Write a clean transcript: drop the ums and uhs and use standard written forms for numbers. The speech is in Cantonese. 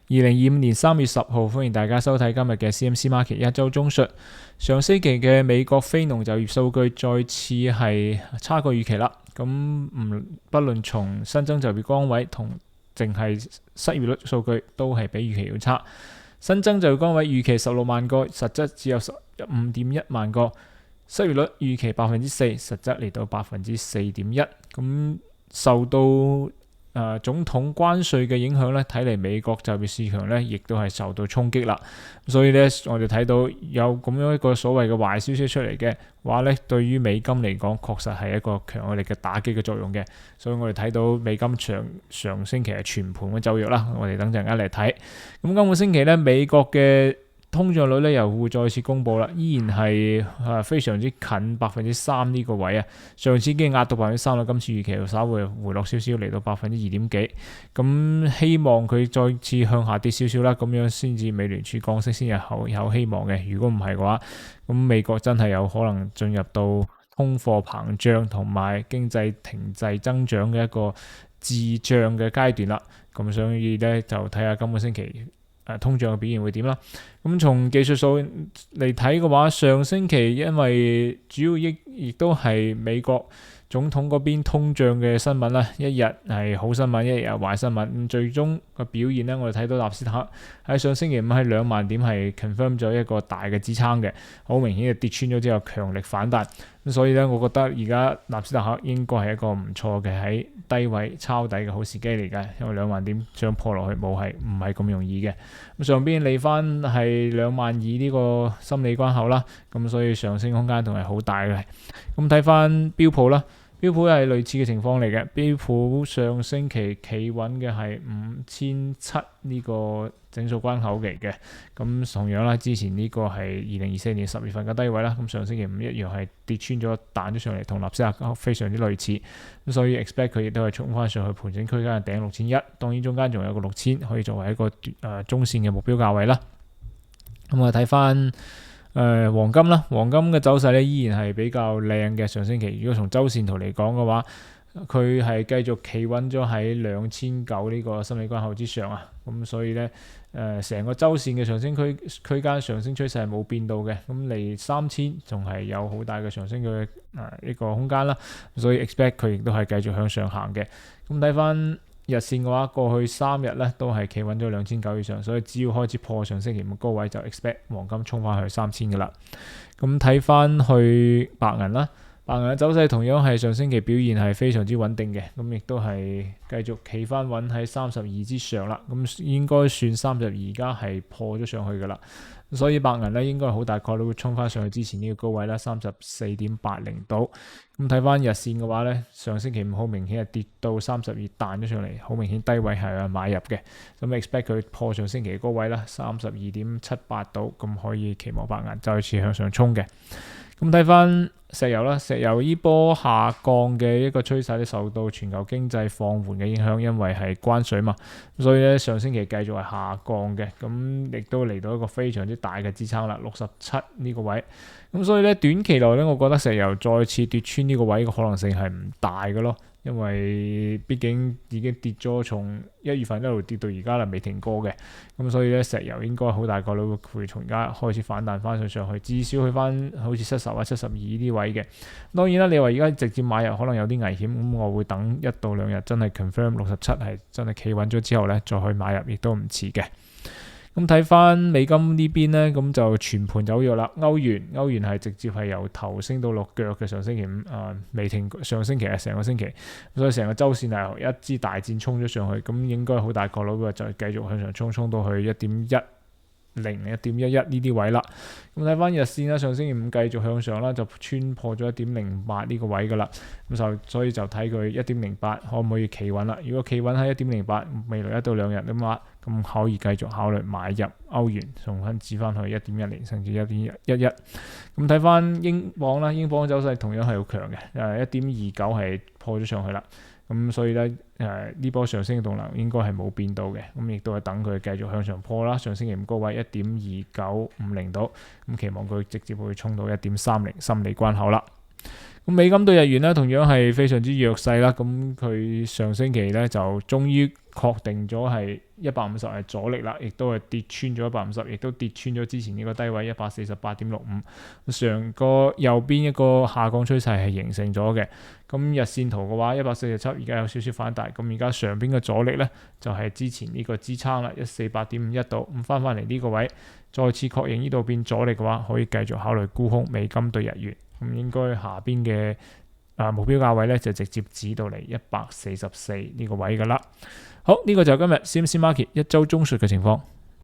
2025年3月10號，歡迎大家收睇今日嘅 CMC Market 一周中述。上星期嘅美國非農就業數據再次係差過預期啦。不論從新增就業崗位同淨係失業率數據都係比預期要差。新增就業崗位預期16萬個，實質只有15.1萬個。失業率預期4%，實質嚟到4.1%。咁受到總統關稅嘅影響咧，睇嚟美國就業市場咧，亦都係受到衝擊啦。所以咧，我哋睇到有咁樣一個所謂嘅壞消息出嚟嘅話咧，對於美金嚟講，確實係一個強有力嘅打擊嘅作用嘅。所以我哋睇到美金上星期係全盤嘅走弱啦。我哋等陣間嚟睇。咁今個星期咧，美國嘅通脹率咧又會再次公布啦，依然係非常之近3%呢個位啊。上次已經壓到3%啦，今次預期又稍微回落少少，嚟到2.幾%。咁希望佢再次向下跌少少啦，咁樣先至美聯儲降息先有希望嘅。如果唔係嘅話，咁美國真係有可能進入到通貨膨脹同埋經濟停滯增長嘅一個滯脹嘅階段啦。咁所以咧就睇下今個星期通脹嘅表現會點啦。咁從技術數嚟睇嘅話，上星期因為主要亦都係美國總統嗰邊通脹嘅新聞啦，一日係好新聞，一日係壞新聞。咁最終個表現呢，我哋睇到納斯達克喺上星期5喺2萬點係 confirm 咗一個大嘅支撐嘅，好明顯嘅跌穿咗之後強力反彈。咁所以咧，我覺得而家納斯達克應該係一個唔錯嘅喺低位抄底嘅好時機嚟嘅，因為2萬點想破落去唔係咁容易嘅。咁上邊嚟翻係2萬2呢個心理關口啦，咁所以上升空間仲係好大嘅。咁睇翻標普啦，標普係類似嘅情況嚟嘅。標普上星期企穩嘅係5700呢個整數關口嚟嘅。咁同樣啦，之前呢個係2024年10月份嘅低位啦。咁上星期5一樣係跌穿咗彈咗上嚟，同納斯達克非常之類似。咁所以 expect 佢亦都係衝翻上去盤整區間嘅頂6100。當然中間仲有個6000可以作為一個中線嘅目標價位啦。咁我睇翻黃金啦，黃金嘅走勢咧依然係比較靚嘅。上星期如果從周線圖嚟講嘅話，佢係繼續企穩咗喺2900呢個心理關口之上啊。咁所以咧成個周線嘅上升區間上升趨勢係冇變到嘅。咁嚟3000仲係有好大嘅上升嘅一個空間啦。所以 expect 佢亦都係繼續向上行嘅。咁睇翻日線嘅話，過去3日咧都係企穩咗2900以上，所以只要開始破上星期5高位，就 expect 黃金衝翻去3000嘅啦。咁睇翻去白銀啦，白銀嘅走勢同樣係上星期表現係非常之穩定嘅，咁亦都係繼續企翻穩喺32之上啦。咁應該算32而家係破咗上去嘅啦。所以白銀咧應該好大概率會衝翻上去之前呢個高位啦，34.80度。咁睇翻日線嘅話咧，上星期5好明顯係跌到32彈咗上嚟，好明顯低位係有買入嘅。咁 expect 佢破上星期高位啦，32.78度，咁可以期望白銀再次向上衝嘅。咁睇翻石油啦，石油依波下降嘅一個趨勢咧，受到全球經濟放緩嘅影響，因為係關稅嘛，所以咧上星期繼續係下降嘅，咁亦都嚟到一個非常之大嘅支撐啦，67呢個位。咁所以咧短期內咧，我覺得石油再次跌穿呢個位嘅可能性係唔大嘅咯，因為畢竟已經跌咗從1月份一路跌到而家啦，未停過嘅。咁所以咧，石油應該好大概率會從而家開始反彈翻上去，至少去翻好似70或72呢啲位嘅。當然啦，你話而家直接買入可能有啲危險，咁我會等1到2日真係 confirm 67係真係企穩咗之後咧，再去買入亦都唔遲嘅。咁睇翻美金呢邊咧，咁就全盤走弱啦。歐元係直接係由頭升到落腳嘅，上星期5未停，上星期係成個星期，所以成個周線係一支大箭衝咗上去，咁應該好大概率會就繼續向上衝到去1.10、1.11呢啲位啦。咁睇翻日線啦，上星期5繼續向上啦，就穿破咗1.08呢個位噶啦。咁所以就睇佢1.08可唔可以企穩啦。如果企穩喺1.08，未來1到2日嘅話，咁可以繼續考慮買入歐元，重新指翻去1.10甚至1.11。咁睇翻英鎊啦，英鎊走勢同樣係好強嘅，1.29係破咗上去啦。咁所以咧呢波上升嘅動能應該係冇變到嘅，咁亦都係等佢繼續向上破啦。上星期5高位1.2950度，咁期望佢直接會衝到1.30心理關口啦。咁美金對日元咧同樣係非常之弱勢啦。咁佢上星期咧就終於確定咗係150係阻力啦，亦都係跌穿咗150，亦都跌穿咗之前呢個低位148.65。上個右邊一個下降趨勢係形成咗嘅。咁日線圖嘅話，147而家有少少反彈。咁而家上邊嘅阻力咧就係之前呢個支撐啦，148.51度。咁翻嚟呢個位，再次確認呢度變阻力嘅話，可以繼續考慮沽空美金對日元。咁應該下邊嘅目標價位咧就直接指到嚟144呢個位噶啦。好，呢個就係今日 CMC Market 一周中述嘅情況。